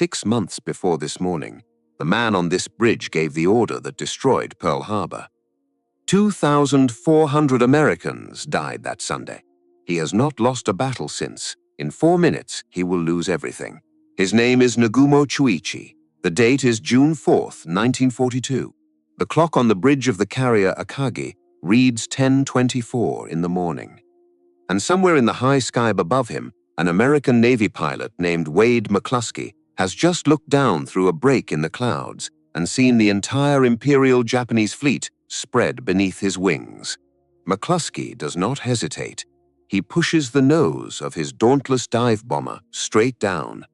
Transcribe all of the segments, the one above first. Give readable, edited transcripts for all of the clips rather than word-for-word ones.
6 months before this morning, the man on this bridge gave the order that destroyed Pearl Harbor. 2,400 Americans died that Sunday. He has not lost a battle since. In 4 minutes, he will lose everything. His name is Nagumo Chuichi. The date is June 4th, 1942. The clock on the bridge of the carrier Akagi reads 10:24 in the morning. And somewhere in the high sky above him, an American Navy pilot named Wade McCluskey has just looked down through a break in the clouds and seen the entire Imperial Japanese fleet spread beneath his wings. McCluskey does not hesitate. He pushes the nose of his dauntless dive bomber straight down.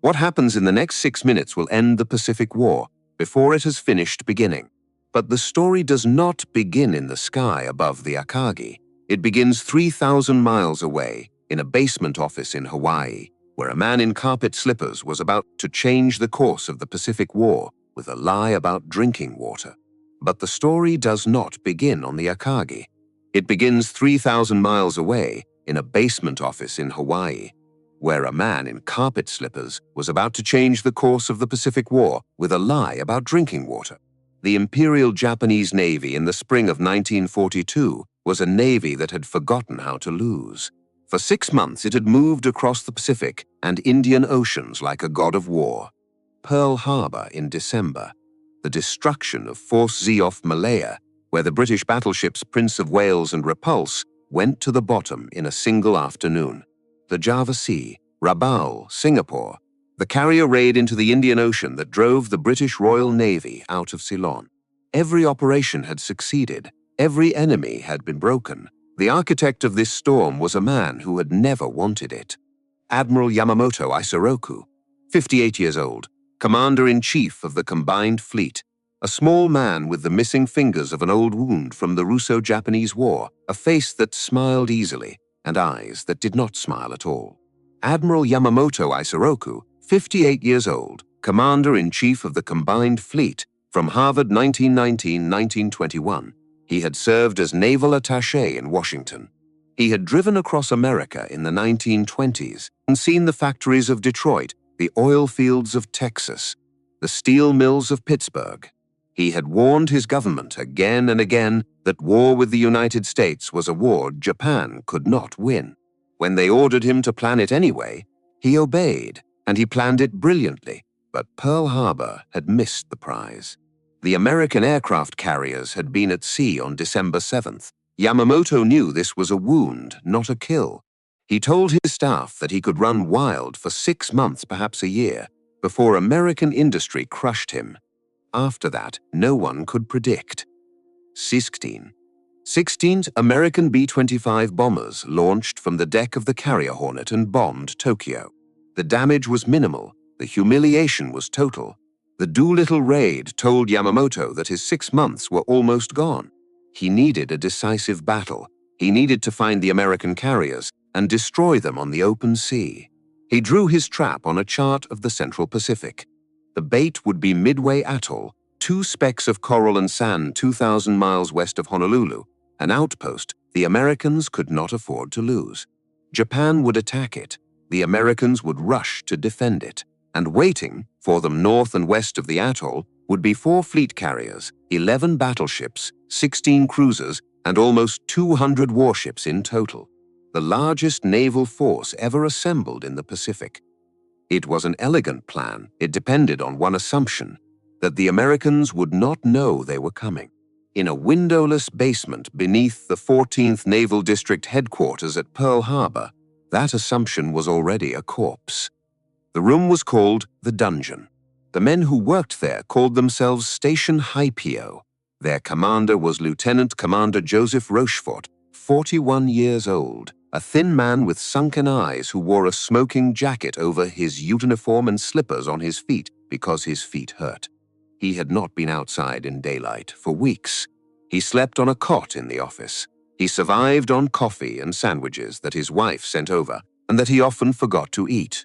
What happens in the next 6 minutes will end the Pacific War before it has finished beginning. But the story does not begin in the sky above the Akagi. It begins 3,000 miles away in a basement office in Hawaii, where a man in carpet slippers was about to change the course of the Pacific War with a lie about drinking water. But the story does not begin on the Akagi. It begins 3,000 miles away in a basement office in Hawaii, where a man in carpet slippers was about to change the course of the Pacific War with a lie about drinking water. The Imperial Japanese Navy in the spring of 1942 was a navy that had forgotten how to lose. For 6 months it had moved across the Pacific and Indian Oceans like a god of war. Pearl Harbor in December. The destruction of Force Z off Malaya, where the British battleships Prince of Wales and Repulse went to the bottom in a single afternoon. The Java Sea, Rabaul, Singapore. The carrier raid into the Indian Ocean that drove the British Royal Navy out of Ceylon. Every operation had succeeded. Every enemy had been broken. The architect of this storm was a man who had never wanted it. Admiral Yamamoto Isoroku, 58 years old, Commander-in-Chief of the Combined Fleet, a small man with the missing fingers of an old wound from the Russo-Japanese War, a face that smiled easily, and eyes that did not smile at all. Admiral Yamamoto Isoroku, 58 years old, Commander-in-Chief of the Combined Fleet, from Harvard 1919-1921. He had served as naval attaché in Washington. He had driven across America in the 1920s and seen the factories of Detroit, the oil fields of Texas, the steel mills of Pittsburgh. He had warned his government again and again that war with the United States was a war Japan could not win. When they ordered him to plan it anyway, he obeyed, and he planned it brilliantly, but Pearl Harbor had missed the prize. The American aircraft carriers had been at sea on December 7th. Yamamoto knew this was a wound, not a kill. He told his staff that he could run wild for 6 months, perhaps a year, before American industry crushed him. After that, no one could predict. 16 American B-25 bombers launched from the deck of the carrier Hornet and bombed Tokyo. The damage was minimal, the humiliation was total. The Doolittle raid told Yamamoto that his 6 months were almost gone. He needed a decisive battle. He needed to find the American carriers and destroy them on the open sea. He drew his trap on a chart of the Central Pacific. The bait would be Midway Atoll, 2 specks of coral and sand 2,000 miles west of Honolulu, an outpost the Americans could not afford to lose. Japan would attack it. The Americans would rush to defend it. And waiting for them north and west of the atoll would be 4 fleet carriers, 11 battleships, 16 cruisers, and almost 200 warships in total. The largest naval force ever assembled in the Pacific. It was an elegant plan. It depended on one assumption, that the Americans would not know they were coming. In a windowless basement beneath the 14th Naval District headquarters at Pearl Harbor, that assumption was already a corpse. The room was called the dungeon. The men who worked there called themselves Station Hypeo. Their commander was Lieutenant Commander Joseph Rochefort, 41 years old, a thin man with sunken eyes who wore a smoking jacket over his uniform and slippers on his feet because his feet hurt. He had not been outside in daylight for weeks. He slept on a cot in the office. He survived on coffee and sandwiches that his wife sent over and that he often forgot to eat.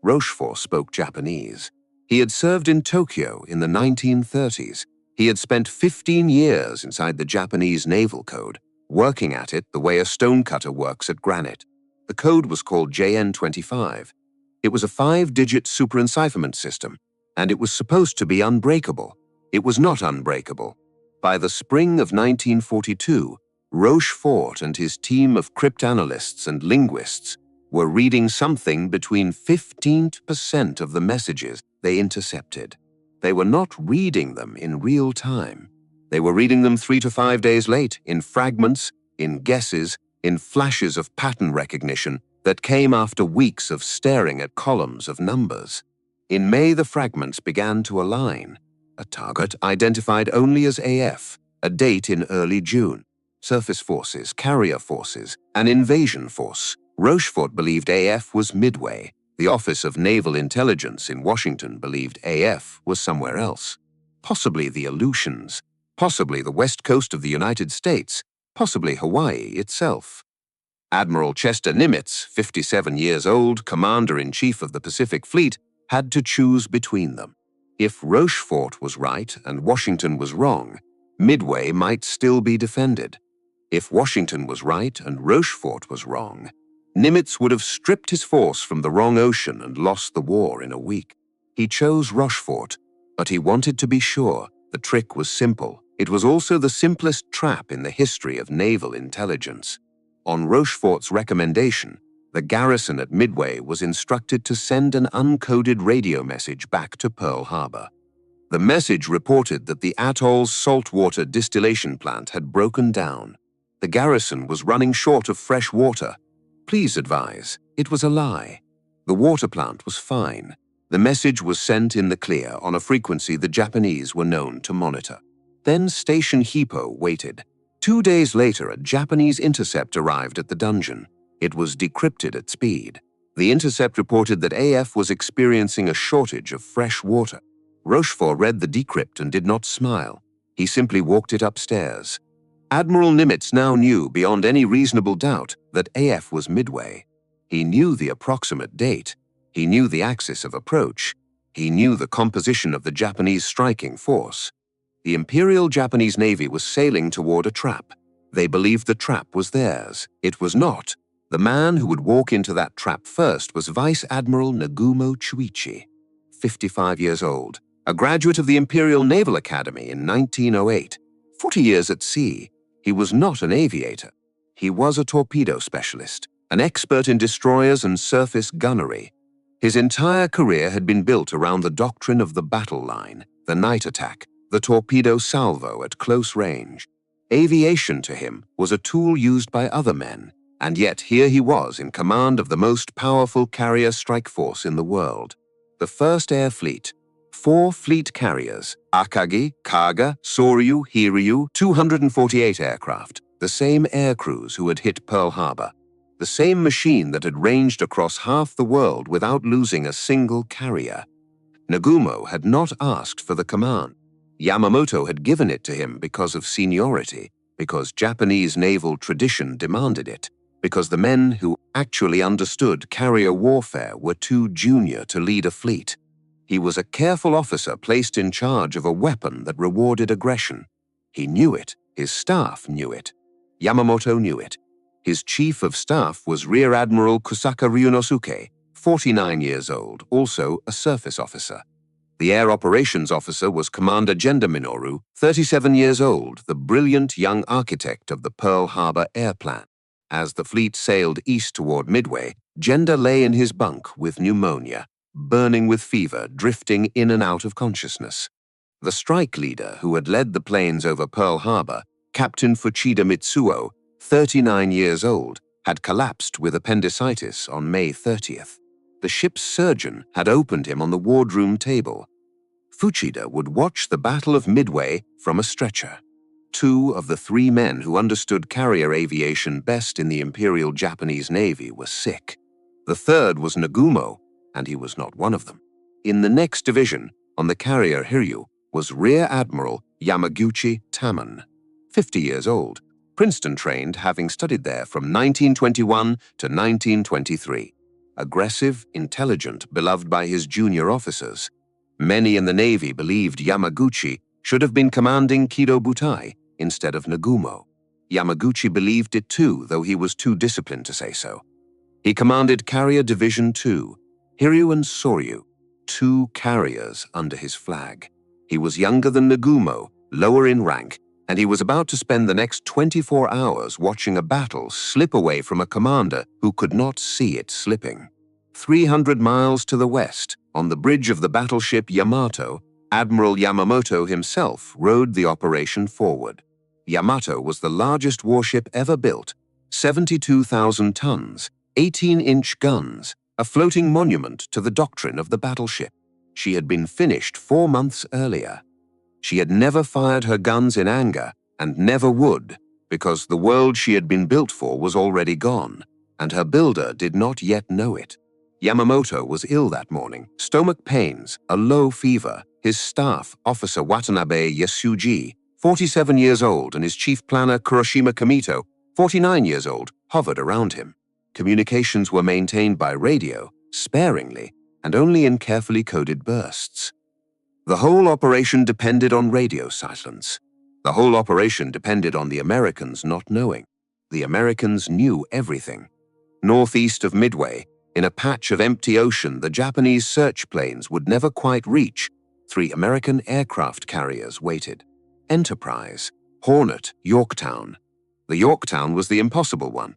Rochefort spoke Japanese. He had served in Tokyo in the 1930s. He had spent 15 years inside the Japanese Naval Code, working at it the way a stonecutter works at granite. The code was called JN-25. It was a 5-digit super-encipherment system, and it was supposed to be unbreakable. It was not unbreakable. By the spring of 1942, Rochefort and his team of cryptanalysts and linguists were reading something between 15% of the messages they intercepted. They were not reading them in real time. They were reading them 3 to 5 days late, in fragments, in guesses, in flashes of pattern recognition that came after weeks of staring at columns of numbers. In May, the fragments began to align. A target identified only as AF, a date in early June. Surface forces, carrier forces, an invasion force. Rochefort believed AF was Midway. The Office of Naval Intelligence in Washington believed AF was somewhere else. Possibly the Aleutians, possibly the west coast of the United States, possibly Hawaii itself. Admiral Chester Nimitz, 57 years old, Commander-in-Chief of the Pacific Fleet, had to choose between them. If Rochefort was right and Washington was wrong, Midway might still be defended. If Washington was right and Rochefort was wrong, Nimitz would have stripped his force from the wrong ocean and lost the war in a week. He chose Rochefort, but he wanted to be sure. The trick was simple. It was also the simplest trap in the history of naval intelligence. On Rochefort's recommendation, the garrison at Midway was instructed to send an uncoded radio message back to Pearl Harbor. The message reported that the atoll's saltwater distillation plant had broken down. The garrison was running short of fresh water. Please advise, it was a lie. The water plant was fine. The message was sent in the clear on a frequency the Japanese were known to monitor. Then Station Hippo waited. 2 days later, a Japanese intercept arrived at the dungeon. It was decrypted at speed. The intercept reported that AF was experiencing a shortage of fresh water. Rochefort read the decrypt and did not smile. He simply walked it upstairs. Admiral Nimitz now knew beyond any reasonable doubt that AF was Midway. He knew the approximate date. He knew the axis of approach. He knew the composition of the Japanese striking force. The Imperial Japanese Navy was sailing toward a trap. They believed the trap was theirs. It was not. The man who would walk into that trap first was Vice Admiral Nagumo Chuichi, 55 years old, a graduate of the Imperial Naval Academy in 1908. 40 years at sea, he was not an aviator. He was a torpedo specialist, an expert in destroyers and surface gunnery. His entire career had been built around the doctrine of the battle line, the night attack, the torpedo salvo at close range. Aviation to him was a tool used by other men, and yet here he was in command of the most powerful carrier strike force in the world. The First Air Fleet, 4 fleet carriers, Akagi, Kaga, Soryu, Hiryu, 248 aircraft, the same air crews who had hit Pearl Harbor, the same machine that had ranged across half the world without losing a single carrier. Nagumo had not asked for the command. Yamamoto had given it to him because of seniority, because Japanese naval tradition demanded it, because the men who actually understood carrier warfare were too junior to lead a fleet. He was a careful officer placed in charge of a weapon that rewarded aggression. He knew it. His staff knew it. Yamamoto knew it. His chief of staff was Rear Admiral Kusaka Ryunosuke, 49 years old, also a surface officer. The air operations officer was Commander Genda Minoru, 37 years old, the brilliant young architect of the Pearl Harbor air plan. As the fleet sailed east toward Midway, Genda lay in his bunk with pneumonia, burning with fever, drifting in and out of consciousness. The strike leader who had led the planes over Pearl Harbor, Captain Fuchida Mitsuo, 39 years old, had collapsed with appendicitis on May 30th. The ship's surgeon had opened him on the wardroom table. Fuchida would watch the Battle of Midway from a stretcher. 2 of the 3 men who understood carrier aviation best in the Imperial Japanese Navy were sick. The third was Nagumo, and he was not one of them. In the next division, on the carrier Hiryu, was Rear Admiral Yamaguchi Tamon, 50 years old, Princeton-trained, having studied there from 1921 to 1923. Aggressive, intelligent, beloved by his junior officers. Many in the Navy believed Yamaguchi should have been commanding Kido Butai instead of Nagumo. Yamaguchi believed it too, though he was too disciplined to say so. He commanded Carrier Division 2. Hiryu and Soryu, 2 carriers under his flag. He was younger than Nagumo, lower in rank, and he was about to spend the next 24 hours watching a battle slip away from a commander who could not see it slipping. 300 miles to the west, on the bridge of the battleship Yamato, Admiral Yamamoto himself rode the operation forward. Yamato was the largest warship ever built, 72,000 tons, 18-inch guns, a floating monument to the doctrine of the battleship. She had been finished 4 months earlier. She had never fired her guns in anger, and never would, because the world she had been built for was already gone, and her builder did not yet know it. Yamamoto was ill that morning, stomach pains, a low fever. His staff, Officer Watanabe Yasuji, 47 years old, and his chief planner Kuroshima Kamito, 49 years old, hovered around him. Communications were maintained by radio, sparingly, and only in carefully coded bursts. The whole operation depended on radio silence. The whole operation depended on the Americans not knowing. The Americans knew everything. Northeast of Midway, in a patch of empty ocean the Japanese search planes would never quite reach, 3 American aircraft carriers waited. Enterprise, Hornet, Yorktown. The Yorktown was the impossible one.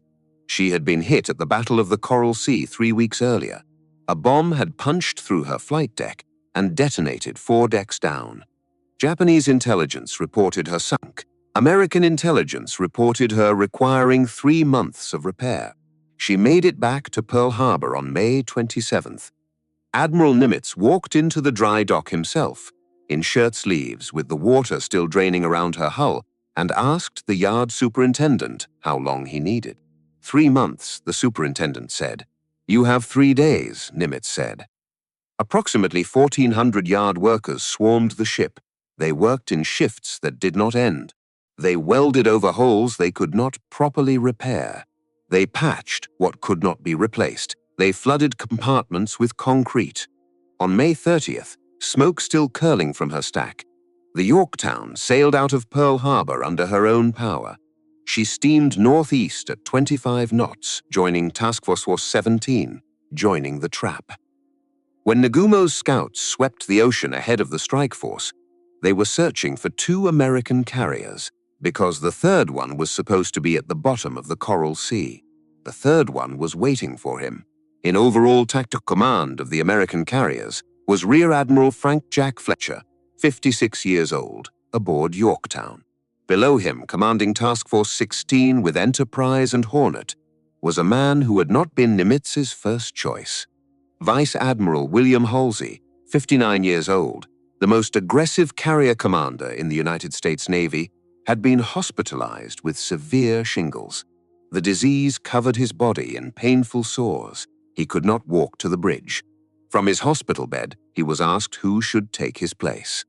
She had been hit at the Battle of the Coral Sea 3 weeks earlier. A bomb had punched through her flight deck and detonated 4 decks down. Japanese intelligence reported her sunk. American intelligence reported her requiring 3 months of repair. She made it back to Pearl Harbor on May 27th. Admiral Nimitz walked into the dry dock himself, in shirt sleeves with the water still draining around her hull, and asked the yard superintendent how long he needed. 3 months, the superintendent said. You have 3 days, Nimitz said. Approximately 1,400 yard workers swarmed the ship. They worked in shifts that did not end. They welded over holes they could not properly repair. They patched what could not be replaced. They flooded compartments with concrete. On May 30th, smoke still curling from her stack, the Yorktown sailed out of Pearl Harbor under her own power. She steamed northeast at 25 knots, joining Task Force 17, joining the trap. When Nagumo's scouts swept the ocean ahead of the strike force, they were searching for 2 American carriers, because the third one was supposed to be at the bottom of the Coral Sea. The third one was waiting for him. In overall tactical command of the American carriers was Rear Admiral Frank Jack Fletcher, 56 years old, aboard Yorktown. Below him, commanding Task Force 16 with Enterprise and Hornet, was a man who had not been Nimitz's first choice. Vice Admiral William Halsey, 59 years old, the most aggressive carrier commander in the United States Navy, had been hospitalized with severe shingles. The disease covered his body in painful sores. He could not walk to the bridge. From his hospital bed, he was asked who should take his place.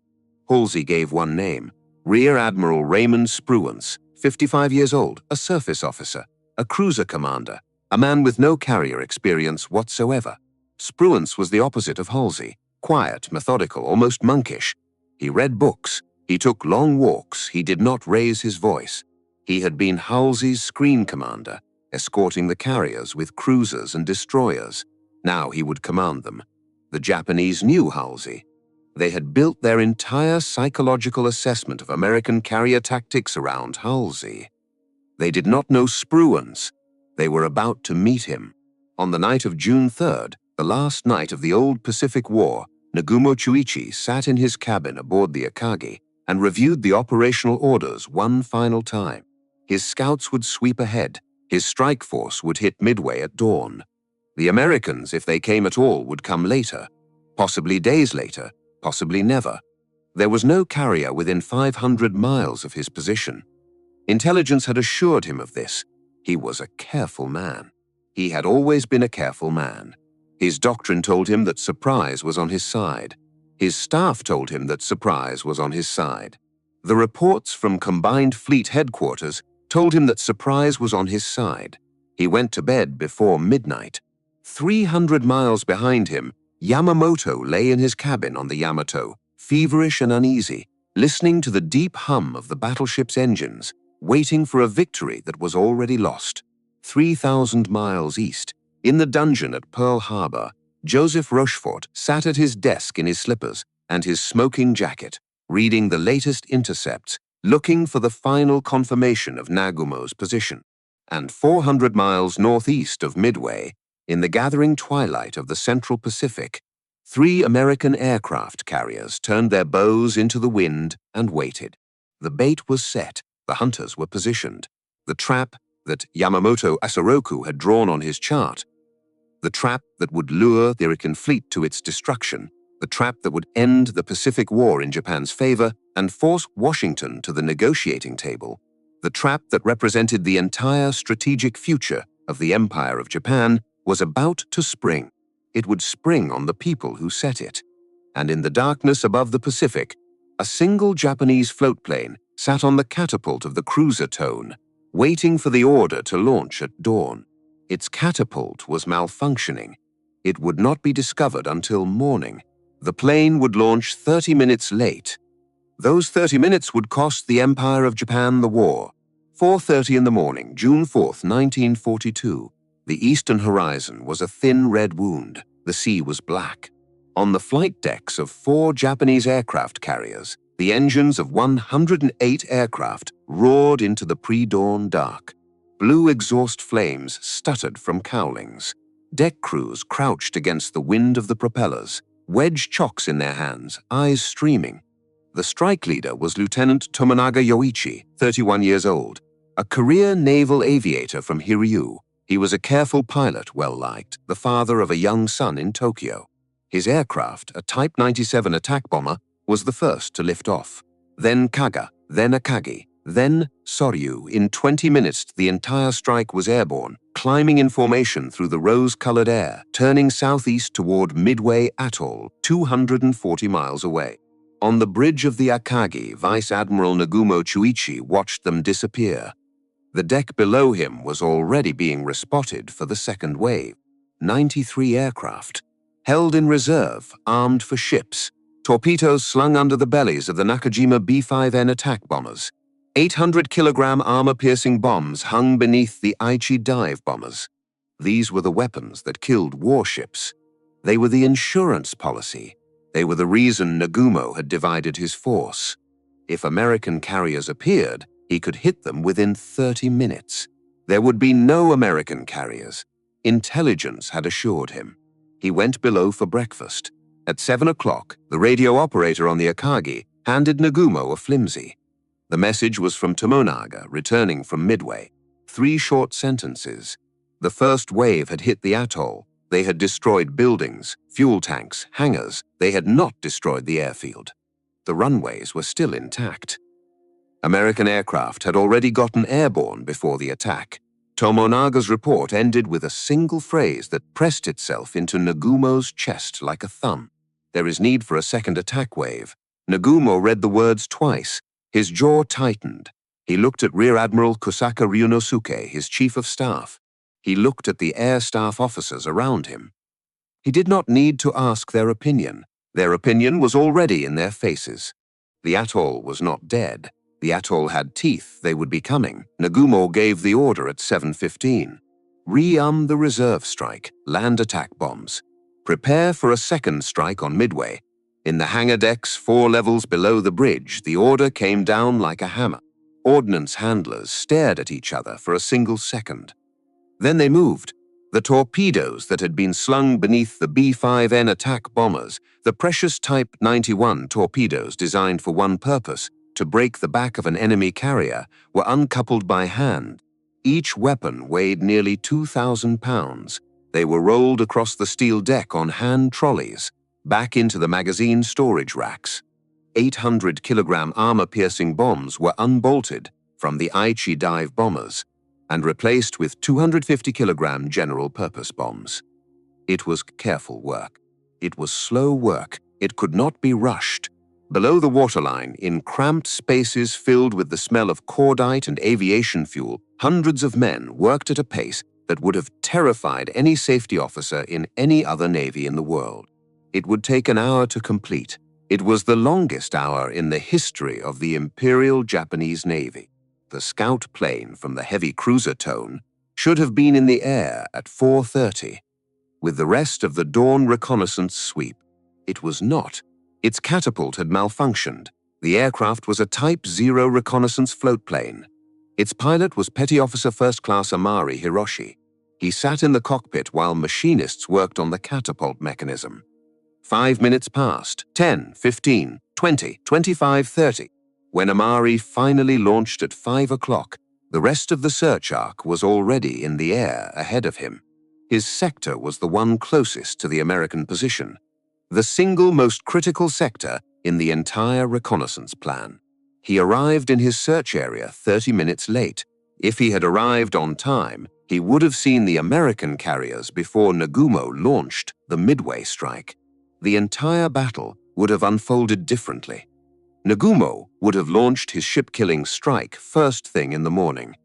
Halsey gave one name, Rear Admiral Raymond Spruance, 55 years old, a surface officer, a cruiser commander, a man with no carrier experience whatsoever. Spruance was the opposite of Halsey, quiet, methodical, almost monkish. He read books. He took long walks. He did not raise his voice. He had been Halsey's screen commander, escorting the carriers with cruisers and destroyers. Now he would command them. The Japanese knew Halsey. They had built their entire psychological assessment of American carrier tactics around Halsey. They did not know Spruance. They were about to meet him. On the night of June 3rd, the last night of the old Pacific War, Nagumo Chuichi sat in his cabin aboard the Akagi and reviewed the operational orders one final time. His scouts would sweep ahead. His strike force would hit Midway at dawn. The Americans, if they came at all, would come later, possibly days later, possibly never. There was no carrier within 500 miles of his position. Intelligence had assured him of this. He was a careful man. He had always been a careful man. His doctrine told him that surprise was on his side. His staff told him that surprise was on his side. The reports from Combined Fleet Headquarters told him that surprise was on his side. He went to bed before midnight. 300 miles behind him, Yamamoto lay in his cabin on the Yamato, feverish and uneasy, listening to the deep hum of the battleship's engines, waiting for a victory that was already lost. 3,000 miles east, in the dungeon at Pearl Harbor, Joseph Rochefort sat at his desk in his slippers and his smoking jacket, reading the latest intercepts, looking for the final confirmation of Nagumo's position. And 400 miles northeast of Midway, in the gathering twilight of the Central Pacific, 3 American aircraft carriers turned their bows into the wind and waited. The bait was set, the hunters were positioned. The trap that Yamamoto Asaroku had drawn on his chart, the trap that would lure the American fleet to its destruction, the trap that would end the Pacific War in Japan's favor and force Washington to the negotiating table, the trap that represented the entire strategic future of the Empire of Japan, was about to spring. It would spring on the people who set it. And in the darkness above the Pacific, a single Japanese floatplane sat on the catapult of the cruiser Tone, waiting for the order to launch at dawn. Its catapult was malfunctioning. It would not be discovered until morning. The plane would launch 30 minutes late. Those 30 minutes would cost the Empire of Japan the war. 4:30 in the morning, June 4th, 1942. The eastern horizon was a thin red wound. The sea was black. On the flight decks of 4 Japanese aircraft carriers, the engines of 108 aircraft roared into the pre-dawn dark. Blue exhaust flames stuttered from cowlings. Deck crews crouched against the wind of the propellers, wedge chocks in their hands, eyes streaming. The strike leader was Lieutenant Tomonaga Yoichi, 31 years old, a career naval aviator from Hiryu. He was a careful pilot, well-liked, the father of a young son in Tokyo. His aircraft, a Type 97 attack bomber, was the first to lift off. Then Kaga, then Akagi, then Soryu. In 20 minutes, the entire strike was airborne, climbing in formation through the rose-colored air, turning southeast toward Midway Atoll, 240 miles away. On the bridge of the Akagi, Vice Admiral Nagumo Chuichi watched them disappear. The deck below him was already being respotted for the second wave. 93 aircraft, held in reserve, armed for ships, torpedoes slung under the bellies of the Nakajima B-5N attack bombers. 800-kilogram armor-piercing bombs hung beneath the Aichi dive bombers. These were the weapons that killed warships. They were the insurance policy. They were the reason Nagumo had divided his force. If American carriers appeared, he could hit them within 30 minutes. There would be no American carriers. Intelligence had assured him. He went below for breakfast. At 7 o'clock, the radio operator on the Akagi handed Nagumo a flimsy. The message was from Tomonaga, returning from Midway. 3 short sentences. The first wave had hit the atoll. They had destroyed buildings, fuel tanks, hangars. They had not destroyed the airfield. The runways were still intact. American aircraft had already gotten airborne before the attack. Tomonaga's report ended with a single phrase that pressed itself into Nagumo's chest like a thumb. There is need for a second attack wave. Nagumo read the words twice. His jaw tightened. He looked at Rear Admiral Kusaka Ryunosuke, his chief of staff. He looked at the air staff officers around him. He did not need to ask their opinion. Their opinion was already in their faces. The atoll was not dead. The atoll had teeth. They would be coming. Nagumo gave the order at 7:15. Re-arm the reserve strike, land attack bombs. Prepare for a second strike on Midway. In the hangar decks 4 levels below the bridge, the order came down like a hammer. Ordnance handlers stared at each other for a single second. Then they moved. The torpedoes that had been slung beneath the B-5N attack bombers, the precious Type 91 torpedoes designed for one purpose, to break the back of an enemy carrier, were uncoupled by hand. Each weapon weighed nearly 2,000 pounds. They were rolled across the steel deck on hand trolleys, back into the magazine storage racks. 800-kilogram armor-piercing bombs were unbolted from the Aichi dive bombers and replaced with 250-kilogram general-purpose bombs. It was careful work. It was slow work. It could not be rushed. Below the waterline, in cramped spaces filled with the smell of cordite and aviation fuel, hundreds of men worked at a pace that would have terrified any safety officer in any other navy in the world. It would take an hour to complete. It was the longest hour in the history of the Imperial Japanese Navy. The scout plane from the heavy cruiser Tone should have been in the air at 4:30. with the rest of the dawn reconnaissance sweep. It was not. Its catapult had malfunctioned. The aircraft was a Type 0 reconnaissance floatplane. Its pilot was Petty Officer First Class Amari Hiroshi. He sat in the cockpit while machinists worked on the catapult mechanism. 5 minutes passed, 10, 15, 20, 25, 30. When Amari finally launched at 5 o'clock, the rest of the search arc was already in the air ahead of him. His sector was the one closest to the American position, the single most critical sector in the entire reconnaissance plan. He arrived in his search area 30 minutes late. If he had arrived on time, he would have seen the American carriers before Nagumo launched the Midway strike. The entire battle would have unfolded differently. Nagumo would have launched his ship-killing strike first thing in the morning.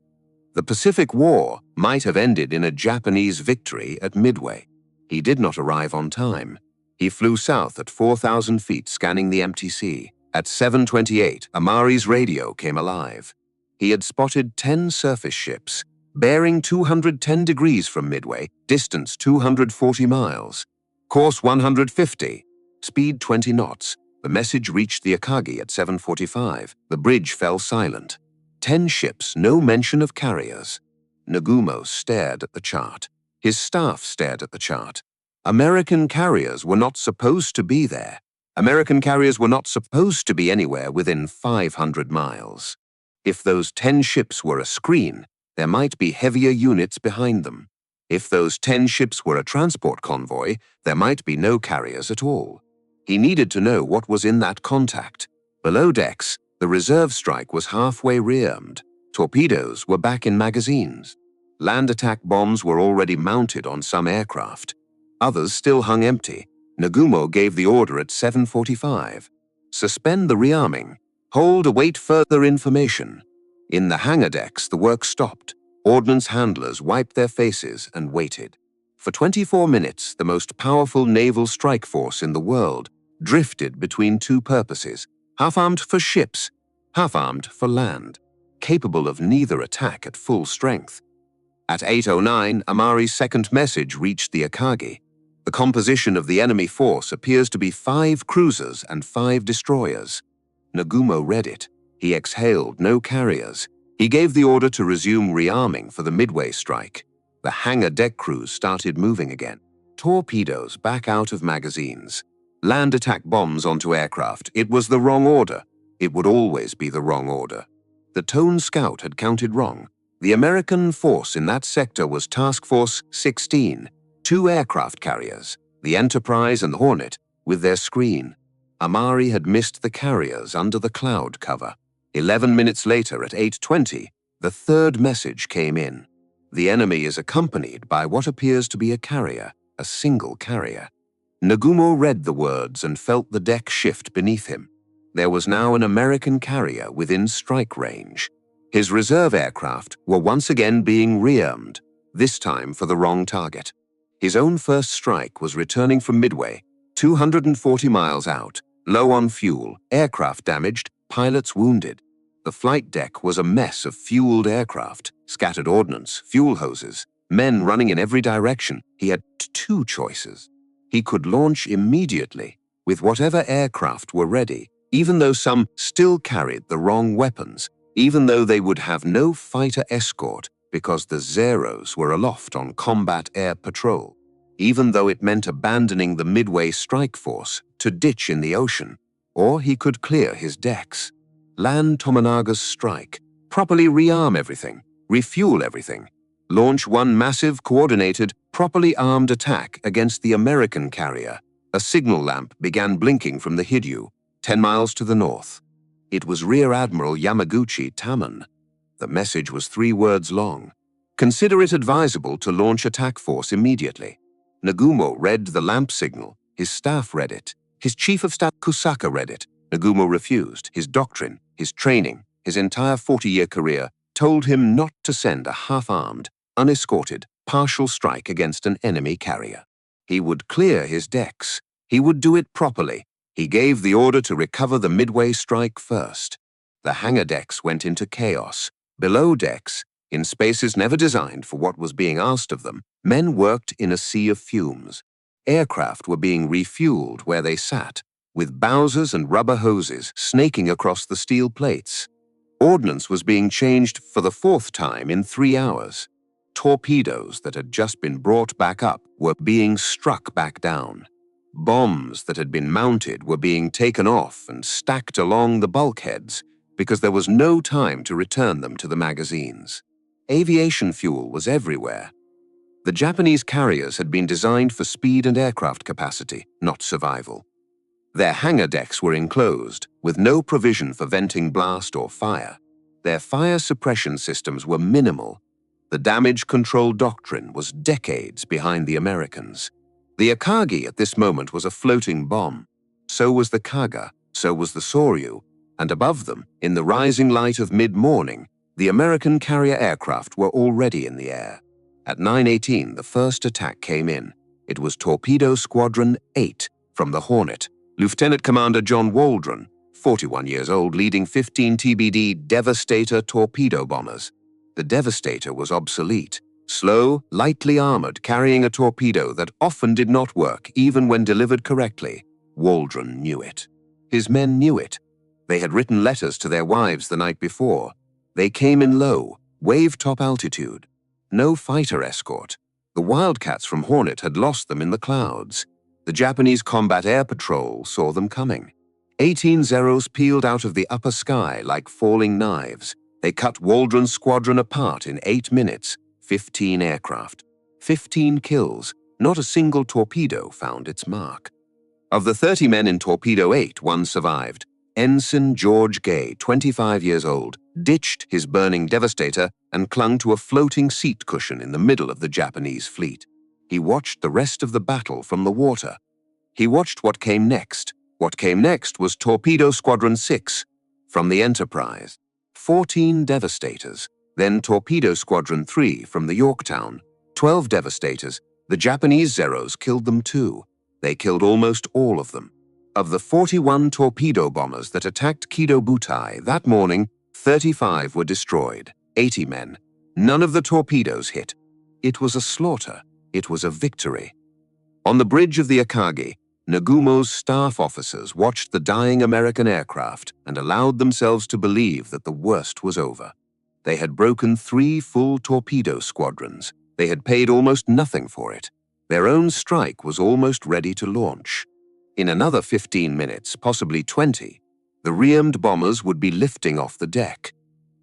The Pacific War might have ended in a Japanese victory at Midway. He did not arrive on time. He flew south at 4,000 feet, scanning the empty sea. At 7:28, Amari's radio came alive. He had spotted 10 surface ships, bearing 210 degrees from Midway, distance 240 miles. Course 150, speed 20 knots. The message reached the Akagi at 7:45. The bridge fell silent. 10 ships, no mention of carriers. Nagumo stared at the chart. His staff stared at the chart. American carriers were not supposed to be there. American carriers were not supposed to be anywhere within 500 miles. If those 10 ships were a screen, there might be heavier units behind them. If those 10 ships were a transport convoy, there might be no carriers at all. He needed to know what was in that contact. Below decks, the reserve strike was halfway rearmed. Torpedoes were back in magazines. Land attack bombs were already mounted on some aircraft. Others still hung empty. Nagumo gave the order at 7:45. Suspend the rearming. Hold, await further information. In the hangar decks, the work stopped. Ordnance handlers wiped their faces and waited. For 24 minutes, the most powerful naval strike force in the world drifted between two purposes: half-armed for ships, half-armed for land, capable of neither attack at full strength. At 8:09, Amari's second message reached the Akagi. The composition of the enemy force appears to be 5 cruisers and 5 destroyers. Nagumo read it. He exhaled, no carriers. He gave the order to resume rearming for the Midway strike. The hangar deck crews started moving again. Torpedoes back out of magazines. Land attack bombs onto aircraft. It was the wrong order. It would always be the wrong order. The Tone Scout had counted wrong. The American force in that sector was Task Force 16, 2 aircraft carriers, the Enterprise and the Hornet, with their screen. Amari had missed the carriers under the cloud cover. 11 minutes later, at 8:20, the third message came in. The enemy is accompanied by what appears to be a carrier, a single carrier. Nagumo read the words and felt the deck shift beneath him. There was now an American carrier within strike range. His reserve aircraft were once again being rearmed, this time for the wrong target. His own first strike was returning from Midway, 240 miles out, low on fuel, aircraft damaged, pilots wounded. The flight deck was a mess of fueled aircraft, scattered ordnance, fuel hoses, men running in every direction. He had 2 choices. He could launch immediately with whatever aircraft were ready, even though some still carried the wrong weapons, even though they would have no fighter escort because the Zeros were aloft on combat air patrol, even though it meant abandoning the Midway strike force to ditch in the ocean, or he could clear his decks, land Tomonaga's strike, properly rearm everything, refuel everything, launch one massive, coordinated, properly armed attack against the American carrier. A signal lamp began blinking from the Hidyu, 10 miles to the north. It was Rear Admiral Yamaguchi Tamon. The message was 3 words long. Consider it advisable to launch attack force immediately. Nagumo read the lamp signal. His staff read it. His chief of staff Kusaka read it. Nagumo refused. His doctrine, his training, his entire 40-year career told him not to send a half-armed, unescorted, partial strike against an enemy carrier. He would clear his decks. He would do it properly. He gave the order to recover the Midway strike first. The hangar decks went into chaos. Below decks, In spaces never designed for what was being asked of them, men worked in a sea of fumes. Aircraft were being refueled where they sat, with bowsers and rubber hoses snaking across the steel plates. Ordnance was being changed for the fourth time in 3 hours. Torpedoes that had just been brought back up were being struck back down. Bombs that had been mounted were being taken off and stacked along the bulkheads because there was no time to return them to the magazines. Aviation fuel was everywhere. The Japanese carriers had been designed for speed and aircraft capacity, not survival. Their hangar decks were enclosed, with no provision for venting blast or fire. Their fire suppression systems were minimal. The damage control doctrine was decades behind the Americans. The Akagi at this moment was a floating bomb. So was the Kaga, so was the Soryu, and above them, in the rising light of mid-morning, the American carrier aircraft were already in the air. At 9:18, the first attack came in. It was Torpedo Squadron 8 from the Hornet. Lieutenant Commander John Waldron, 41 years old, leading 15 TBD Devastator torpedo bombers. The Devastator was obsolete, slow, lightly armored, carrying a torpedo that often did not work even when delivered correctly. Waldron knew it. His men knew it. They had written letters to their wives the night before. They came in low, wave-top altitude. No fighter escort. The Wildcats from Hornet had lost them in the clouds. The Japanese Combat Air Patrol saw them coming. 18 Zeros peeled out of the upper sky like falling knives. They cut Waldron's squadron apart in 8 minutes. 15 aircraft. 15 kills. Not a single torpedo found its mark. Of the 30 men in Torpedo 8, one survived. Ensign George Gay, 25 years old, ditched his burning Devastator and clung to a floating seat cushion in the middle of the Japanese fleet. He watched the rest of the battle from the water. He watched what came next. What came next was Torpedo Squadron 6 from the Enterprise. 14 Devastators, then Torpedo Squadron 3 from the Yorktown. 12 Devastators. The Japanese Zeros killed them too. They killed almost all of them. Of the 41 torpedo bombers that attacked Kido Butai that morning, 35 were destroyed, 80 men. None of the torpedoes hit. It was a slaughter. It was a victory. On the bridge of the Akagi, Nagumo's staff officers watched the dying American aircraft and allowed themselves to believe that the worst was over. They had broken 3 full torpedo squadrons. They had paid almost nothing for it. Their own strike was almost ready to launch. In another 15 minutes, possibly 20, the rearmed bombers would be lifting off the deck.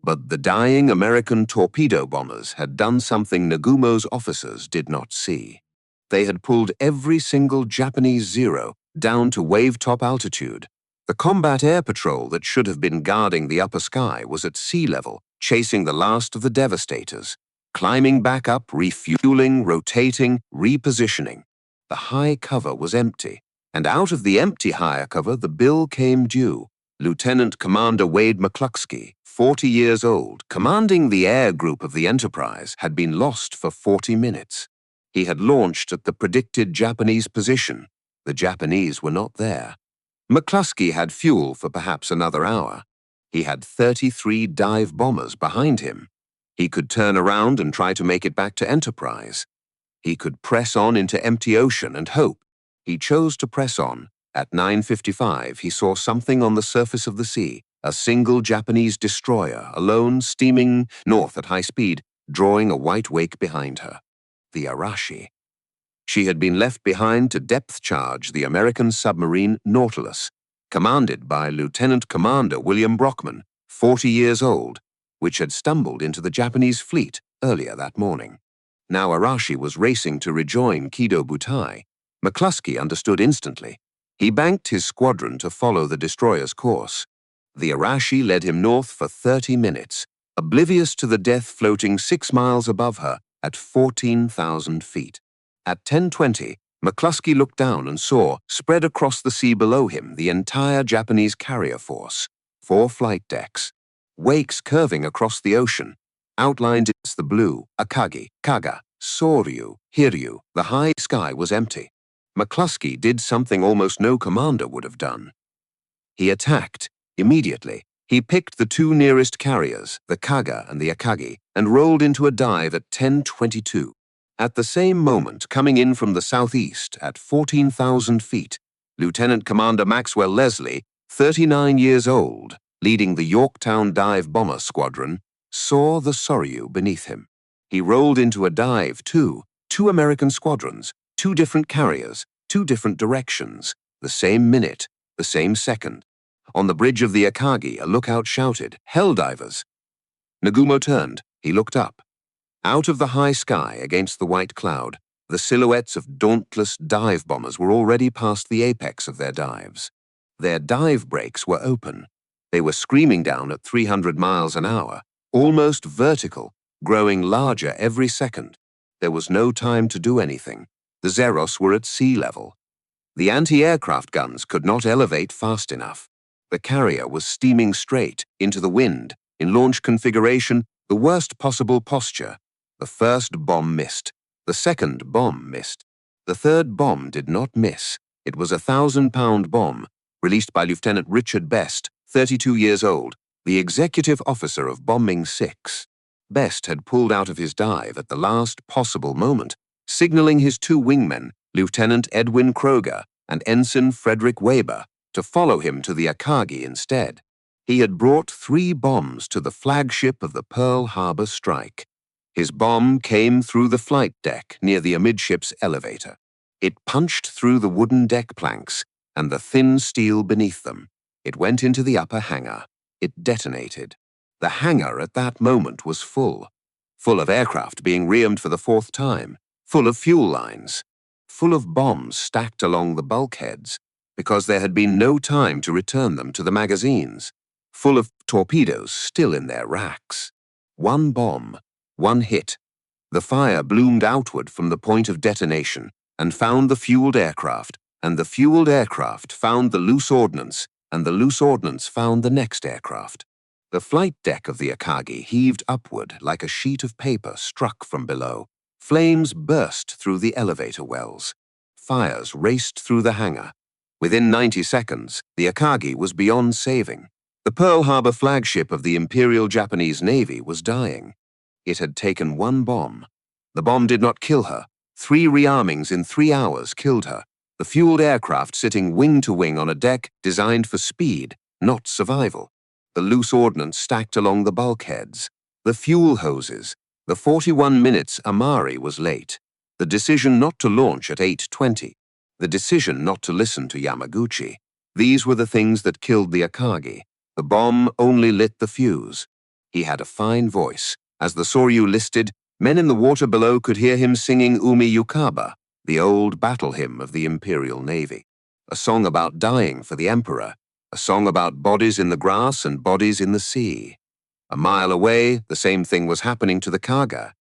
But the dying American torpedo bombers had done something Nagumo's officers did not see. They had pulled every single Japanese Zero down to wave-top altitude. The combat air patrol that should have been guarding the upper sky was at sea level, chasing the last of the Devastators, climbing back up, refueling, rotating, repositioning. The high cover was empty. And out of the empty higher cover, the bill came due. Lieutenant Commander Wade McCluskey, 40 years old, commanding the air group of the Enterprise, had been lost for 40 minutes. He had launched at the predicted Japanese position. The Japanese were not there. McCluskey had fuel for perhaps another hour. He had 33 dive bombers behind him. He could turn around and try to make it back to Enterprise. He could press on into empty ocean and hope. He chose to press on. At 9:55, he saw something on the surface of the sea, a single Japanese destroyer, alone, steaming north at high speed, drawing a white wake behind her. The Arashi. She had been left behind to depth charge the American submarine Nautilus, commanded by Lieutenant Commander William Brockman, 40 years old, which had stumbled into the Japanese fleet earlier that morning. Now Arashi was racing to rejoin Kido Butai. McCluskey understood instantly. He banked his squadron to follow the destroyer's course. The Arashi led him north for 30 minutes, oblivious to the death floating 6 miles above her at 14,000 feet. At 10:20, McCluskey looked down and saw, spread across the sea below him, the entire Japanese carrier force. 4 flight decks. Wakes curving across the ocean. Outlined against the blue, Akagi, Kaga, Soryu, Hiryu. The high sky was empty. McCluskey did something almost no commander would have done. He attacked, immediately. He picked the two nearest carriers, the Kaga and the Akagi, and rolled into a dive at 10:22. At the same moment, coming in from the southeast at 14,000 feet, Lieutenant Commander Maxwell Leslie, 39 years old, leading the Yorktown Dive Bomber Squadron, saw the Soryu beneath him. He rolled into a dive, too, two American squadrons, two different carriers, two different directions, the same minute, the same second. On the bridge of the Akagi, a lookout shouted, "Hell divers!" Nagumo turned. He looked up. Out of the high sky, against the white cloud, the silhouettes of dauntless dive bombers were already past the apex of their dives. Their dive brakes were open. They were screaming down at 300 miles an hour, almost vertical, growing larger every second. There was no time to do anything. The Zeros were at sea level. The anti-aircraft guns could not elevate fast enough. The carrier was steaming straight into the wind, in launch configuration, the worst possible posture. The first bomb missed. The second bomb missed. The third bomb did not miss. It was a 1,000-pound bomb, released by Lieutenant Richard Best, 32 years old, the executive officer of Bombing 6. Best had pulled out of his dive at the last possible moment, signaling his two wingmen, Lieutenant Edwin Kroger and Ensign Frederick Weber, to follow him to the Akagi instead. He had brought 3 bombs to the flagship of the Pearl Harbor strike. His bomb came through the flight deck near the amidships elevator. It punched through the wooden deck planks and the thin steel beneath them. It went into the upper hangar. It detonated. The hangar at that moment was full of aircraft being rearmed for the 4th time, full of fuel lines, full of bombs stacked along the bulkheads, because there had been no time to return them to the magazines, full of torpedoes still in their racks. One bomb, one hit. The fire bloomed outward from the point of detonation and found the fueled aircraft, and the fueled aircraft found the loose ordnance, and the loose ordnance found the next aircraft. The flight deck of the Akagi heaved upward like a sheet of paper struck from below. Flames burst through the elevator wells. Fires raced through the hangar. Within 90 seconds, the Akagi was beyond saving. The Pearl Harbor flagship of the Imperial Japanese Navy was dying. It had taken one bomb. The bomb did not kill her. 3 rearmings in 3 hours killed her. The fueled aircraft sitting wing to wing on a deck designed for speed, not survival. The loose ordnance stacked along the bulkheads. The fuel hoses. The 41 minutes Amari was late. The decision not to launch at 8:20. The decision not to listen to Yamaguchi. These were the things that killed the Akagi. The bomb only lit the fuse. He had a fine voice. As the Soryu listed, men in the water below could hear him singing Umi Yukaba, the old battle hymn of the Imperial Navy. A song about dying for the Emperor. A song about bodies in the grass and bodies in the sea. A mile away, the same thing was happening to the Kaga.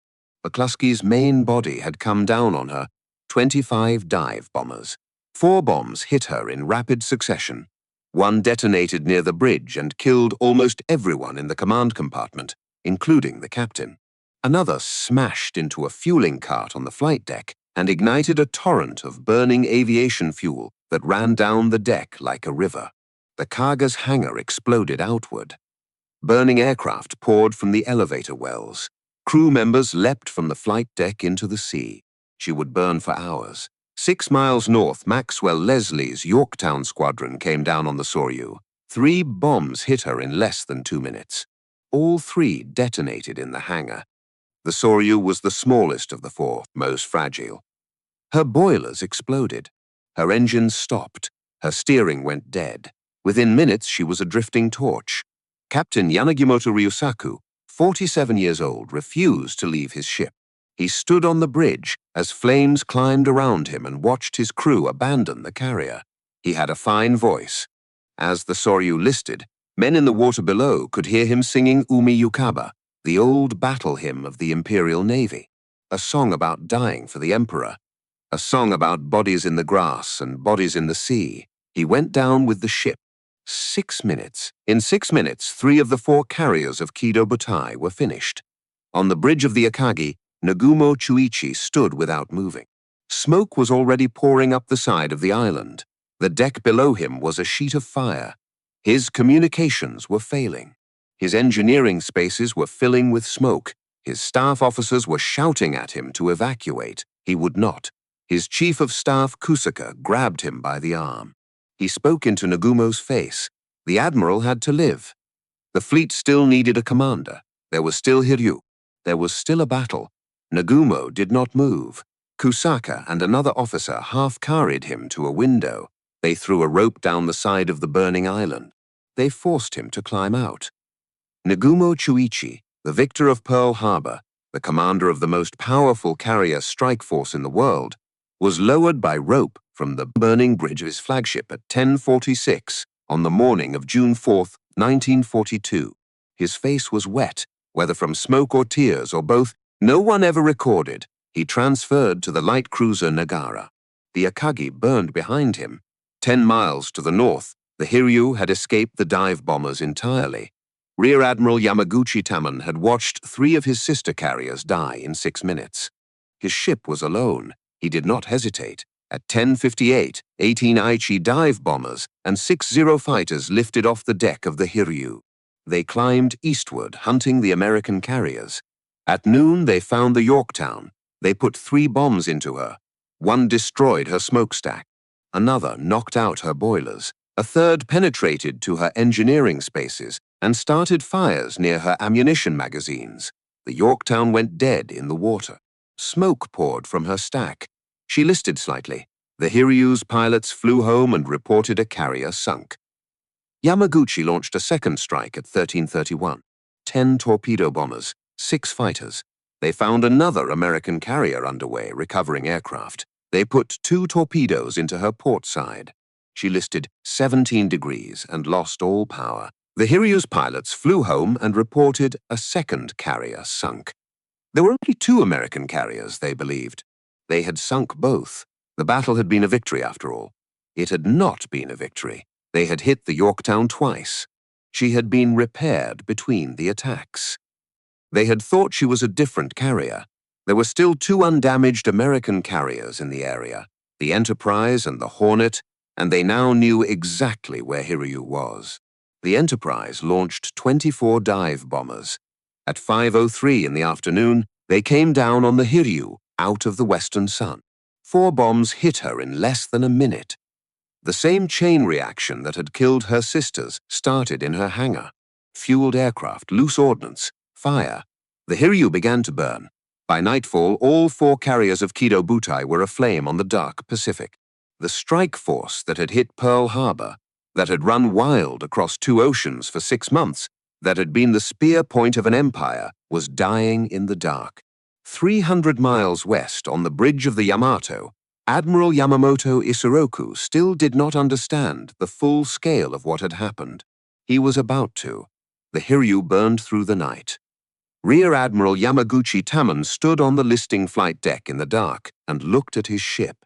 McCluskey's main body had come down on her. 25 dive bombers. 4 bombs hit her in rapid succession. One detonated near the bridge and killed almost everyone in the command compartment, including the captain. Another smashed into a fueling cart on the flight deck and ignited a torrent of burning aviation fuel that ran down the deck like a river. The Kaga's hangar exploded outward. Burning aircraft poured from the elevator wells. Crew members leapt from the flight deck into the sea. She would burn for hours. 6 miles north, Maxwell Leslie's Yorktown squadron came down on the Soryu. 3 bombs hit her in less than 2 minutes. All 3 detonated in the hangar. The Soryu was the smallest of the 4, most fragile. Her boilers exploded. Her engines stopped. Her steering went dead. Within minutes, she was a drifting torch. Captain Yanagimoto Ryusaku, 47 years old, refused to leave his ship. He stood on the bridge as flames climbed around him and watched his crew abandon the carrier. He had a fine voice. As the Soryu listed, men in the water below could hear him singing Umi Yukaba, the old battle hymn of the Imperial Navy, a song about dying for the Emperor, a song about bodies in the grass and bodies in the sea. He went down with the ship. 6 minutes. In 6 minutes, 3 of the 4 carriers of Kido Butai were finished. On the bridge of the Akagi, Nagumo Chuichi stood without moving. Smoke was already pouring up the side of the island. The deck below him was a sheet of fire. His communications were failing. His engineering spaces were filling with smoke. His staff officers were shouting at him to evacuate. He would not. His chief of staff, Kusaka, grabbed him by the arm. He spoke into Nagumo's face. The admiral had to live. The fleet still needed a commander. There was still Hiryu. There was still a battle. Nagumo did not move. Kusaka and another officer half-carried him to a window. They threw a rope down the side of the burning island. They forced him to climb out. Nagumo Chuichi, the victor of Pearl Harbor, the commander of the most powerful carrier strike force in the world, was lowered by rope from the burning bridge of his flagship at 10:46 on the morning of June 4, 1942. His face was wet, whether from smoke or tears or both. No one ever recorded. He transferred to the light cruiser Nagara. The Akagi burned behind him. 10 miles to the north, the Hiryu had escaped the dive bombers entirely. Rear Admiral Yamaguchi Tamon had watched 3 of his sister carriers die in 6 minutes. His ship was alone. He did not hesitate. At 10:58, 18 Aichi dive bombers and 6 Zero fighters lifted off the deck of the Hiryu. They climbed eastward, hunting the American carriers. At noon, they found the Yorktown. They put 3 bombs into her. One destroyed her smokestack. Another knocked out her boilers. A third penetrated to her engineering spaces and started fires near her ammunition magazines. The Yorktown went dead in the water. Smoke poured from her stack. She listed slightly. The Hiryu's pilots flew home and reported a carrier sunk. Yamaguchi launched a second strike at 13:31. 10 torpedo bombers, 6 fighters. They found another American carrier underway, recovering aircraft. They put 2 torpedoes into her port side. She listed 17 degrees and lost all power. The Hiryu's pilots flew home and reported a second carrier sunk. There were only 2 American carriers, they believed. They had sunk both. The battle had been a victory after all. It had not been a victory. They had hit the Yorktown twice. She had been repaired between the attacks. They had thought she was a different carrier. There were still 2 undamaged American carriers in the area, the Enterprise and the Hornet, and they now knew exactly where Hiryu was. The Enterprise launched 24 dive bombers. At 5:03 in the afternoon, they came down on the Hiryu out of the western sun. 4 bombs hit her in less than a minute. The same chain reaction that had killed her sisters started in her hangar. Fueled aircraft, loose ordnance, fire. The Hiryu began to burn. By nightfall, all 4 carriers of Kido Butai were aflame on the dark Pacific. The strike force that had hit Pearl Harbor, that had run wild across 2 oceans for 6 months, that had been the spear point of an empire, was dying in the dark. 300 miles west, on the bridge of the Yamato, Admiral Yamamoto Isoroku still did not understand the full scale of what had happened. He was about to. The Hiryu burned through the night. Rear Admiral Yamaguchi Tamon stood on the listing flight deck in the dark and looked at his ship.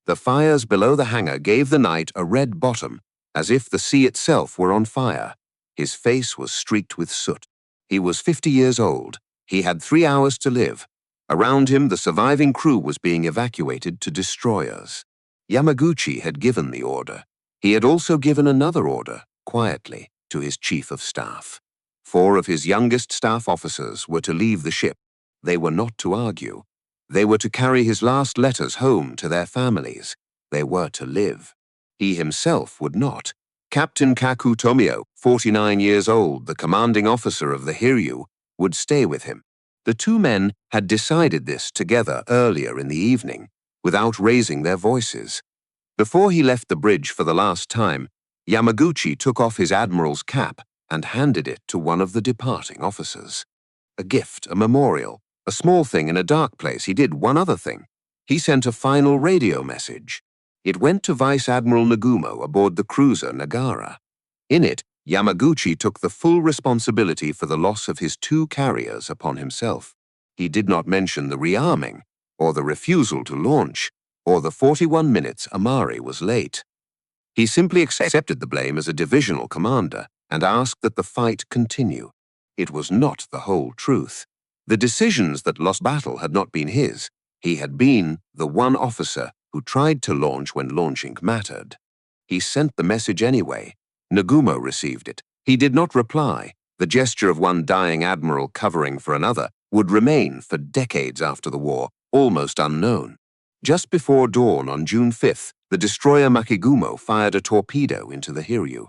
The fires below the hangar gave the night a red bottom, as if the sea itself were on fire. His face was streaked with soot. He was 50 years old. He had 3 hours to live. Around him, the surviving crew was being evacuated to destroyers. Yamaguchi had given the order. He had also given another order, quietly, to his chief of staff. 4 of his youngest staff officers were to leave the ship. They were not to argue. They were to carry his last letters home to their families. They were to live. He himself would not. Captain Kaku Tomio, 49 years old, the commanding officer of the Hiryu, would stay with him. The 2 men had decided this together earlier in the evening, without raising their voices. Before he left the bridge for the last time, Yamaguchi took off his admiral's cap and handed it to one of the departing officers. A gift, a memorial, a small thing in a dark place. He did one other thing. He sent a final radio message. It went to Vice Admiral Nagumo aboard the cruiser Nagara. In it, Yamaguchi took the full responsibility for the loss of his 2 carriers upon himself. He did not mention the rearming, or the refusal to launch, or the 41 minutes Amari was late. He simply accepted the blame as a divisional commander and asked that the fight continue. It was not the whole truth. The decisions that lost battle had not been his. He had been the one officer who tried to launch when launching mattered. He sent the message anyway. Nagumo received it. He did not reply. The gesture of one dying admiral covering for another would remain for decades after the war, almost unknown. Just before dawn on June 5th, the destroyer Makigumo fired a torpedo into the Hiryu.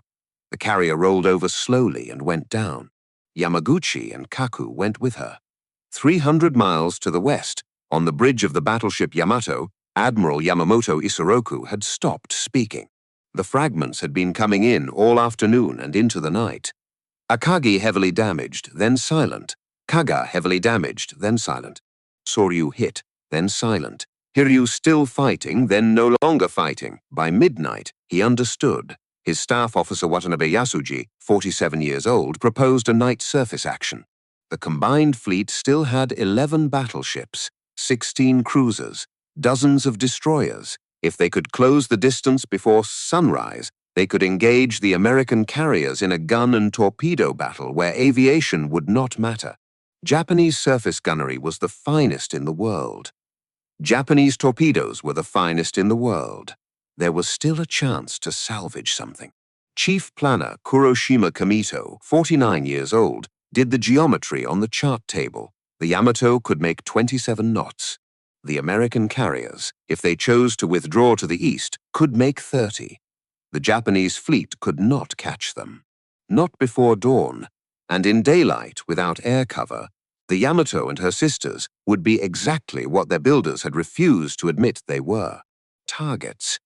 The carrier rolled over slowly and went down. Yamaguchi and Kaku went with her. 300 miles to the west, on the bridge of the battleship Yamato, Admiral Yamamoto Isoroku had stopped speaking. The fragments had been coming in all afternoon and into the night. Akagi heavily damaged, then silent. Kaga heavily damaged, then silent. Soryu hit, then silent. Hiryu still fighting, then no longer fighting. By midnight, he understood. His staff officer Watanabe Yasuji, 47 years old, proposed a night surface action. The combined fleet still had 11 battleships, 16 cruisers, dozens of destroyers. If they could close the distance before sunrise, they could engage the American carriers in a gun and torpedo battle where aviation would not matter. Japanese surface gunnery was the finest in the world. Japanese torpedoes were the finest in the world. There was still a chance to salvage something. Chief planner Kuroshima Kamito, 49 years old, did the geometry on the chart table. The Yamato could make 27 knots. The American carriers, if they chose to withdraw to the east, could make 30. The Japanese fleet could not catch them. Not before dawn, and in daylight without air cover, the Yamato and her sisters would be exactly what their builders had refused to admit they were: targets.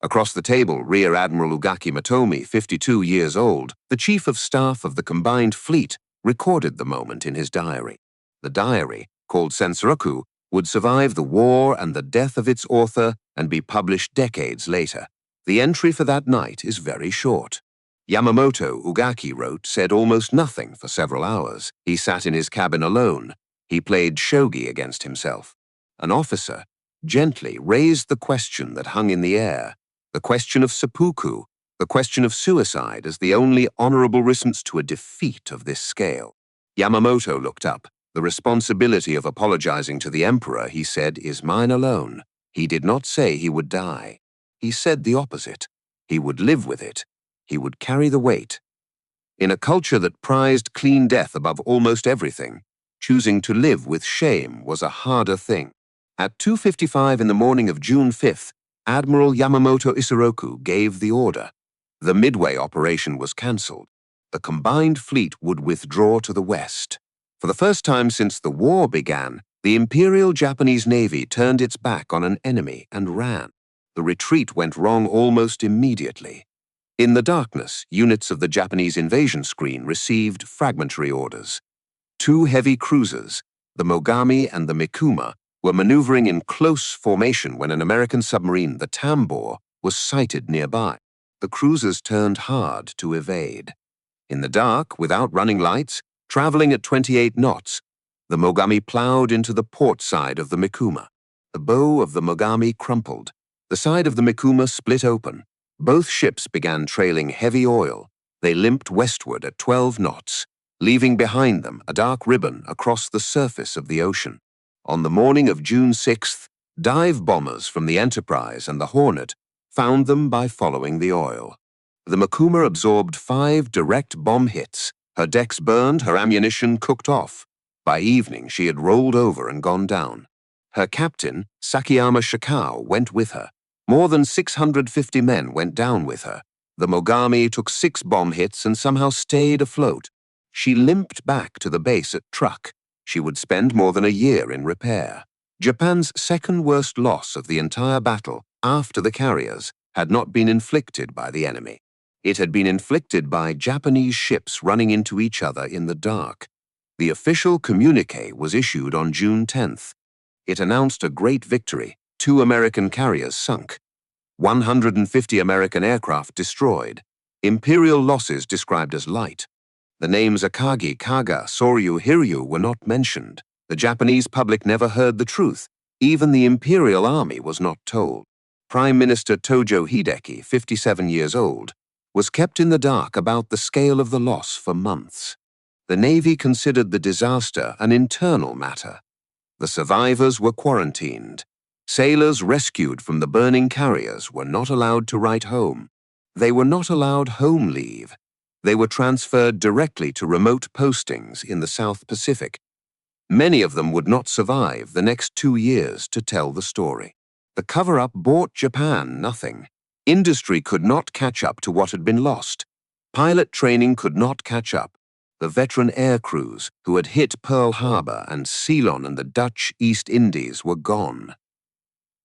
Across the table, Rear Admiral Ugaki Matomi, 52 years old, the chief of staff of the combined fleet, recorded the moment in his diary. The diary, called Sensoraku, would survive the war and the death of its author and be published decades later. The entry for that night is very short. Yamamoto, Ugaki wrote, said almost nothing for several hours. He sat in his cabin alone. He played shogi against himself. An officer gently raised the question that hung in the air, the question of seppuku, the question of suicide as the only honorable response to a defeat of this scale. Yamamoto looked up. The responsibility of apologizing to the emperor, he said, is mine alone. He did not say he would die. He said the opposite. He would live with it. He would carry the weight. In a culture that prized clean death above almost everything, choosing to live with shame was a harder thing. At 2:55 in the morning of June 5th, Admiral Yamamoto Isoroku gave the order. The Midway operation was cancelled. The combined fleet would withdraw to the west. For the first time since the war began, the Imperial Japanese Navy turned its back on an enemy and ran. The retreat went wrong almost immediately. In the darkness, units of the Japanese invasion screen received fragmentary orders. Two heavy cruisers, the Mogami and the Mikuma, were maneuvering in close formation when an American submarine, the Tambor, was sighted nearby. The cruisers turned hard to evade. In the dark, without running lights, traveling at 28 knots, the Mogami plowed into the port side of the Mikuma. The bow of the Mogami crumpled. The side of the Mikuma split open. Both ships began trailing heavy oil. They limped westward at 12 knots, leaving behind them a dark ribbon across the surface of the ocean. On the morning of June 6th, dive bombers from the Enterprise and the Hornet found them by following the oil. The Mikuma absorbed 5 direct bomb hits. Her decks burned, her ammunition cooked off. By evening, she had rolled over and gone down. Her captain, Sakiyama Shikao, went with her. More than 650 men went down with her. The Mogami took 6 bomb hits and somehow stayed afloat. She limped back to the base at Truk. She would spend more than a year in repair. Japan's second worst loss of the entire battle, after the carriers, had not been inflicted by the enemy. It had been inflicted by Japanese ships running into each other in the dark. The official communiqué was issued on June 10th. It announced a great victory. 2 American carriers sunk. 150 American aircraft destroyed. Imperial losses described as light. The names Akagi, Kaga, Soryu, Hiryu were not mentioned. The Japanese public never heard the truth. Even the Imperial Army was not told. Prime Minister Tojo Hideki, 57 years old, was kept in the dark about the scale of the loss for months. The Navy considered the disaster an internal matter. The survivors were quarantined. Sailors rescued from the burning carriers were not allowed to write home. They were not allowed home leave. They were transferred directly to remote postings in the South Pacific. Many of them would not survive the next 2 years to tell the story. The cover-up bought Japan nothing. Industry could not catch up to what had been lost. Pilot training could not catch up. The veteran air crews who had hit Pearl Harbor and Ceylon and the Dutch East Indies were gone.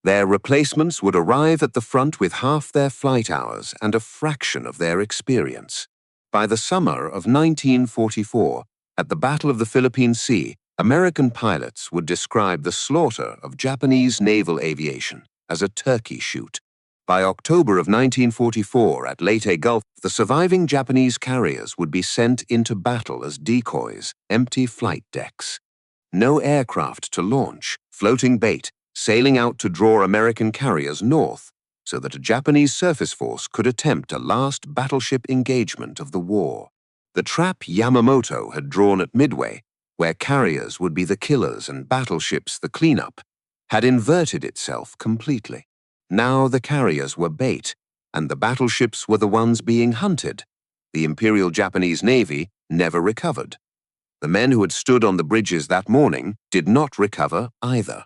Their replacements would arrive at the front with half their flight hours and a fraction of their experience. By the summer of 1944, at the Battle of the Philippine Sea, American pilots would describe the slaughter of Japanese naval aviation as a turkey shoot. By October of 1944, at Leyte Gulf, the surviving Japanese carriers would be sent into battle as decoys, empty flight decks. No aircraft to launch, floating bait, sailing out to draw American carriers north, so that a Japanese surface force could attempt a last battleship engagement of the war. The trap Yamamoto had drawn at Midway, where carriers would be the killers and battleships the cleanup, had inverted itself completely. Now the carriers were bait, and the battleships were the ones being hunted. The Imperial Japanese Navy never recovered. The men who had stood on the bridges that morning did not recover either.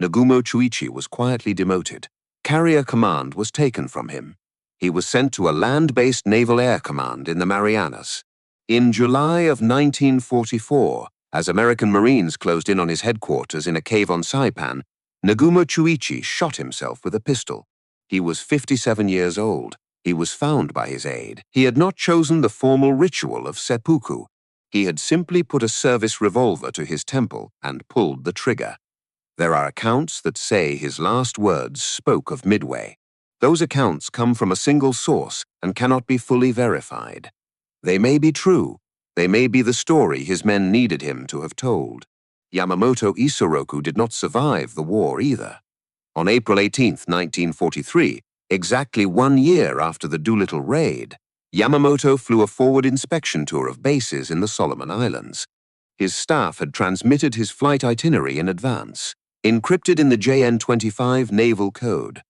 Nagumo Chuichi was quietly demoted. Carrier command was taken from him. He was sent to a land-based naval air command in the Marianas. In July of 1944, as American Marines closed in on his headquarters in a cave on Saipan, Nagumo Chuichi shot himself with a pistol. He was 57 years old. He was found by his aide. He had not chosen the formal ritual of seppuku. He had simply put a service revolver to his temple and pulled the trigger. There are accounts that say his last words spoke of Midway. Those accounts come from a single source and cannot be fully verified. They may be true. They may be the story his men needed him to have told. Yamamoto Isoroku did not survive the war either. On April 18, 1943, exactly 1 year after the Doolittle raid, Yamamoto flew a forward inspection tour of bases in the Solomon Islands. His staff had transmitted his flight itinerary in advance, encrypted in the JN-25 Naval Code.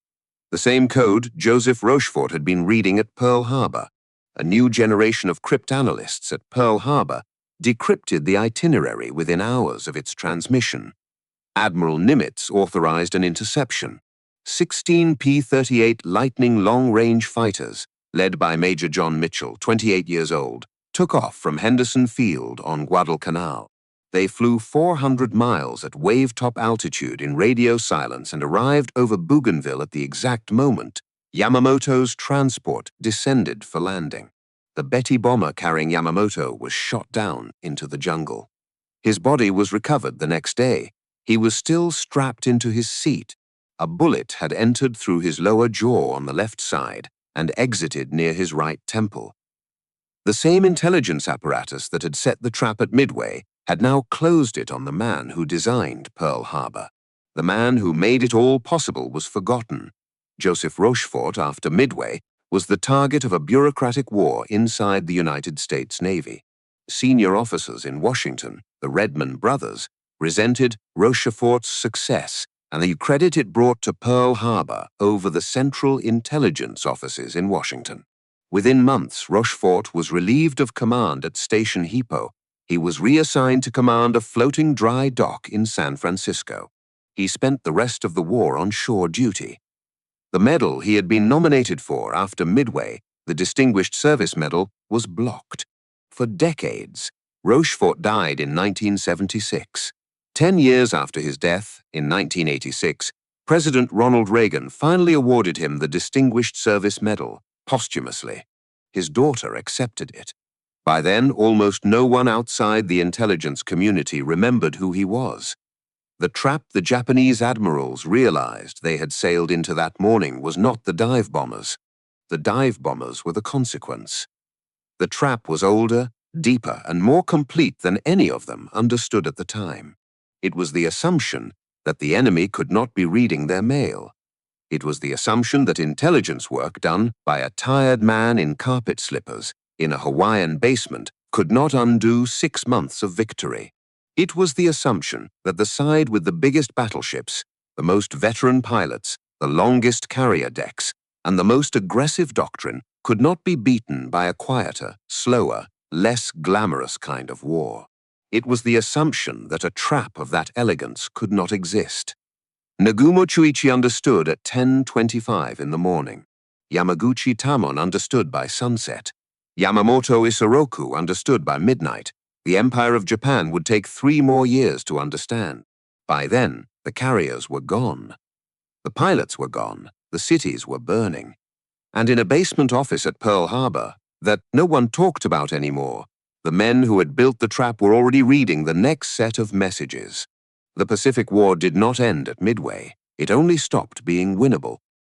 The same code Joseph Rochefort had been reading at Pearl Harbor. A new generation of cryptanalysts at Pearl Harbor decrypted the itinerary within hours of its transmission. Admiral Nimitz authorized an interception. 16 P-38 Lightning long-range fighters, led by Major John Mitchell, 28 years old, took off from Henderson Field on Guadalcanal. They flew 400 miles at wave-top altitude in radio silence and arrived over Bougainville at the exact moment Yamamoto's transport descended for landing. The Betty bomber carrying Yamamoto was shot down into the jungle. His body was recovered the next day. He was still strapped into his seat. A bullet had entered through his lower jaw on the left side and exited near his right temple. The same intelligence apparatus that had set the trap at Midway had now closed it on the man who designed Pearl Harbor. The man who made it all possible was forgotten. Joseph Rochefort, after Midway, was the target of a bureaucratic war inside the United States Navy. Senior officers in Washington, the Redman brothers, resented Rochefort's success and the credit it brought to Pearl Harbor over the Central Intelligence offices in Washington. Within months, Rochefort was relieved of command at Station Hippo. He was reassigned to command a floating dry dock in San Francisco. He spent the rest of the war on shore duty. The medal he had been nominated for after Midway, the Distinguished Service Medal, was blocked. For decades, Rochefort died in 1976. 10 years after his death, in 1986, President Ronald Reagan finally awarded him the Distinguished Service Medal, posthumously. His daughter accepted it. By then, almost no one outside the intelligence community remembered who he was. The trap the Japanese admirals realized they had sailed into that morning was not the dive bombers. The dive bombers were the consequence. The trap was older, deeper, and more complete than any of them understood at the time. It was the assumption that the enemy could not be reading their mail. It was the assumption that intelligence work done by a tired man in carpet slippers in a Hawaiian basement could not undo 6 months of victory. It was the assumption that the side with the biggest battleships, the most veteran pilots, the longest carrier decks, and the most aggressive doctrine could not be beaten by a quieter, slower, less glamorous kind of war. It was the assumption that a trap of that elegance could not exist. Nagumo Chuichi understood at 10:25 in the morning. Yamaguchi Tamon understood by sunset. Yamamoto Isoroku understood by midnight. The Empire of Japan would take 3 more years to understand. By then, the carriers were gone. The pilots were gone. The cities were burning. And in a basement office at Pearl Harbor, that no one talked about anymore, the men who had built the trap were already reading the next set of messages. The Pacific War did not end at Midway. It only stopped being winnable.